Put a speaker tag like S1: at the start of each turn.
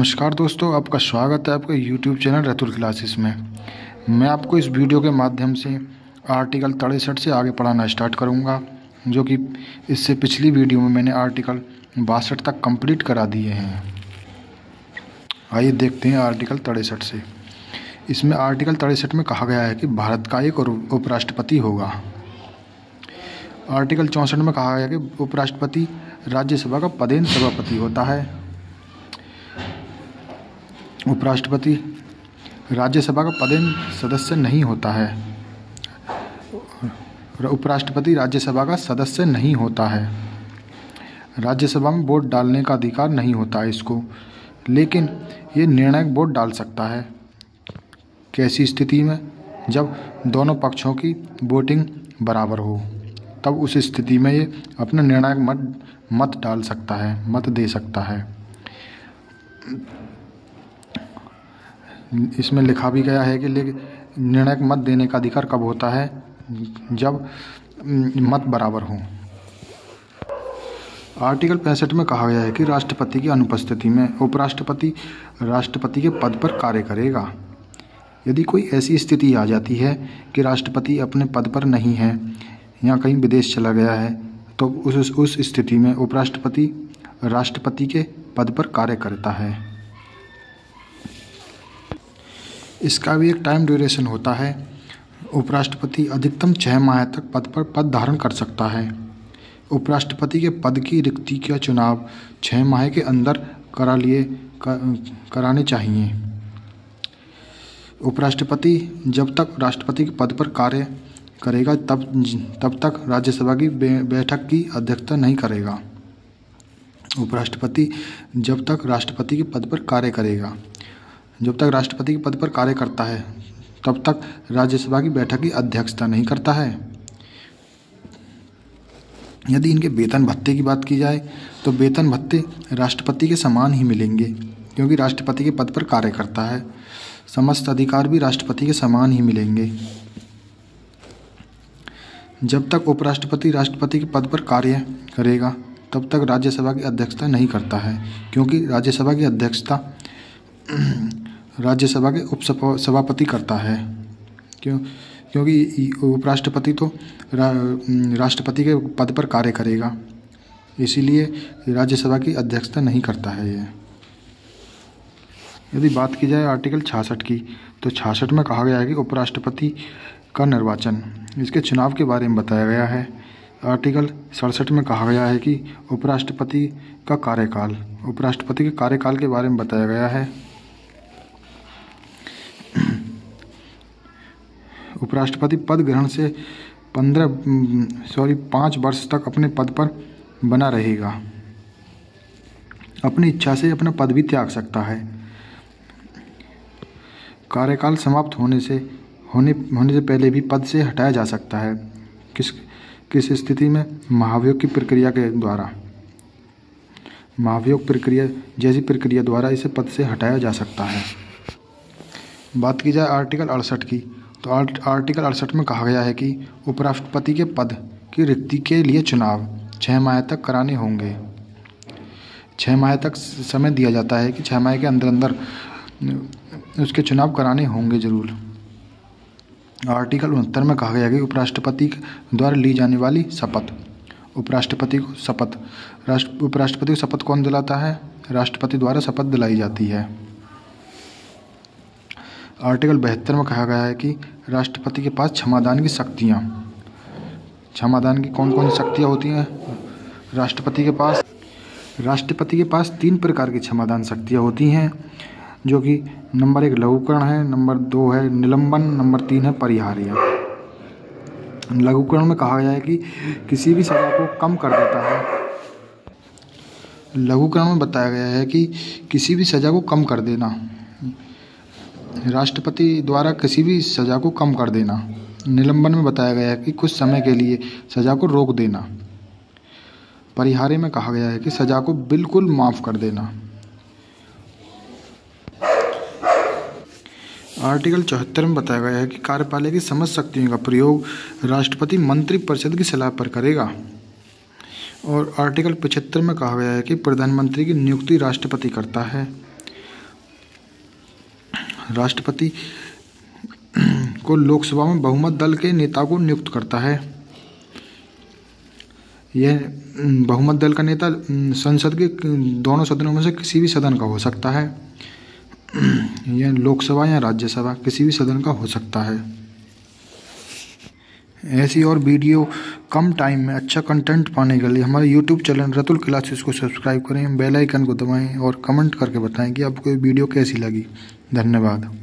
S1: नमस्कार दोस्तों, आपका स्वागत है आपके YouTube चैनल रतुल क्लासेस में। मैं आपको इस वीडियो के माध्यम से आर्टिकल 63 से आगे पढ़ाना स्टार्ट करूंगा, जो कि इससे पिछली वीडियो में मैंने आर्टिकल 62 तक कंप्लीट करा दिए हैं। आइए देखते हैं आर्टिकल 63 से। इसमें आर्टिकल 63 में कहा गया है कि भारत का एक उपराष्ट्रपति होगा। आर्टिकल 64 में कहा गया कि उपराष्ट्रपति राज्यसभा का पदेन सभापति होता है। उपराष्ट्रपति राज्यसभा का पदेन सदस्य नहीं होता है। उपराष्ट्रपति राज्यसभा का सदस्य नहीं होता है। राज्यसभा में वोट डालने का अधिकार नहीं होता है इसको, लेकिन ये निर्णायक वोट डाल सकता है। कैसी स्थिति में? जब दोनों पक्षों की वोटिंग बराबर हो, तब उस स्थिति में ये अपना निर्णायक मत डाल सकता है, मत दे सकता है। इसमें लिखा भी गया है कि निर्णायक मत देने का अधिकार कब होता है? जब मत बराबर हों। आर्टिकल 65 में कहा गया है कि राष्ट्रपति की अनुपस्थिति में उपराष्ट्रपति राष्ट्रपति के पद पर कार्य करेगा। यदि कोई ऐसी स्थिति आ जाती है कि राष्ट्रपति अपने पद पर नहीं है या कहीं विदेश चला गया है, तो उस स्थिति में उपराष्ट्रपति राष्ट्रपति के पद पर कार्य करता है। इसका भी एक टाइम ड्यूरेशन होता है। उपराष्ट्रपति अधिकतम 6 माह तक पद धारण कर सकता है। उपराष्ट्रपति के पद की रिक्ति का चुनाव 6 माह के अंदर कराने चाहिए। उपराष्ट्रपति जब तक राष्ट्रपति के पद पर कार्य करेगा तब तक राज्यसभा की बैठक की अध्यक्षता नहीं करेगा। उपराष्ट्रपति जब तक राष्ट्रपति के पद पर कार्य करेगा, जब तक राष्ट्रपति के पद पर कार्य करता है, तब तक राज्यसभा की बैठक की अध्यक्षता नहीं करता है। यदि इनके वेतन भत्ते की बात की जाए, तो वेतन भत्ते राष्ट्रपति के समान ही मिलेंगे, क्योंकि राष्ट्रपति के पद पर कार्य करता है। समस्त अधिकार भी राष्ट्रपति के समान ही मिलेंगे। जब तक उपराष्ट्रपति राष्ट्रपति के पद पर कार्य करेगा, तब तक राज्यसभा की अध्यक्षता नहीं करता है, क्योंकि राज्यसभा की अध्यक्षता राज्यसभा के उपसभापति करता है। क्योंकि उपराष्ट्रपति तो राष्ट्रपति के पद पर कार्य करेगा, इसीलिए राज्यसभा की अध्यक्षता नहीं करता है ये। यदि बात की जाए आर्टिकल 66 की, तो 66 में कहा गया है कि उपराष्ट्रपति का निर्वाचन, इसके चुनाव के बारे में बताया गया है। आर्टिकल 67 में कहा गया है कि उपराष्ट्रपति का कार्यकाल, उपराष्ट्रपति के कार्यकाल के बारे में बताया गया है। उपराष्ट्रपति पद ग्रहण से 5 वर्ष तक अपने पद पर बना रहेगा। अपनी इच्छा से अपना पद भी त्याग सकता है। कार्यकाल समाप्त होने से पहले भी पद से हटाया जा सकता है। किस स्थिति में? महाभियोग की प्रक्रिया के द्वारा, महाभियोग प्रक्रिया जैसी प्रक्रिया द्वारा इसे पद से हटाया जा सकता है। बात की जाए आर्टिकल 68 की, तो आर्टिकल 68 में कहा गया है कि उपराष्ट्रपति के पद की रिक्ति के लिए चुनाव 6 माह तक कराने होंगे। 6 माह तक समय दिया जाता है कि 6 माह के अंदर उसके चुनाव कराने होंगे जरूर। आर्टिकल 69 में कहा गया है कि उपराष्ट्रपति द्वारा ली जाने वाली शपथ, उपराष्ट्रपति को शपथ कौन दिलाता है? राष्ट्रपति द्वारा शपथ दिलाई जाती है। आर्टिकल 72 में कहा गया है कि राष्ट्रपति के पास क्षमादान की शक्तियाँ, क्षमादान की कौन कौन सी शक्तियाँ होती हैं? राष्ट्रपति के पास 3 प्रकार की क्षमादान शक्तियाँ होती हैं, जो कि नंबर 1 लघुकरण है, नंबर 2 है निलंबन, नंबर 3 है परिहार्य। लघुकरण में कहा गया है कि किसी भी सजा को कम कर देता है। लघुकरण में बताया गया है कि किसी भी सजा को कम कर देना, राष्ट्रपति द्वारा किसी भी सजा को कम कर देना। निलंबन में बताया गया है कि कुछ समय के लिए सजा को रोक देना। परिहार्य में कहा गया है कि सजा को बिल्कुल माफ़ कर देना। आर्टिकल 74 में बताया गया है कि कार्यपालिका की समस्त शक्तियों का प्रयोग राष्ट्रपति मंत्रिपरिषद की सलाह पर करेगा। और आर्टिकल 75 में कहा गया है कि प्रधानमंत्री की नियुक्ति राष्ट्रपति करता है। राष्ट्रपति को लोकसभा में बहुमत दल के नेता को नियुक्त करता है। यह बहुमत दल का नेता संसद के दोनों सदनों में से किसी भी सदन का हो सकता है। यह लोकसभा या राज्यसभा किसी भी सदन का हो सकता है। ऐसी और वीडियो कम टाइम में अच्छा कंटेंट पाने के लिए हमारे YouTube चैनल रतुल क्लासेस को सब्सक्राइब करें, बेल आइकन को दबाएं और कमेंट करके बताएं कि आपको ये वीडियो कैसी लगी। धन्यवाद।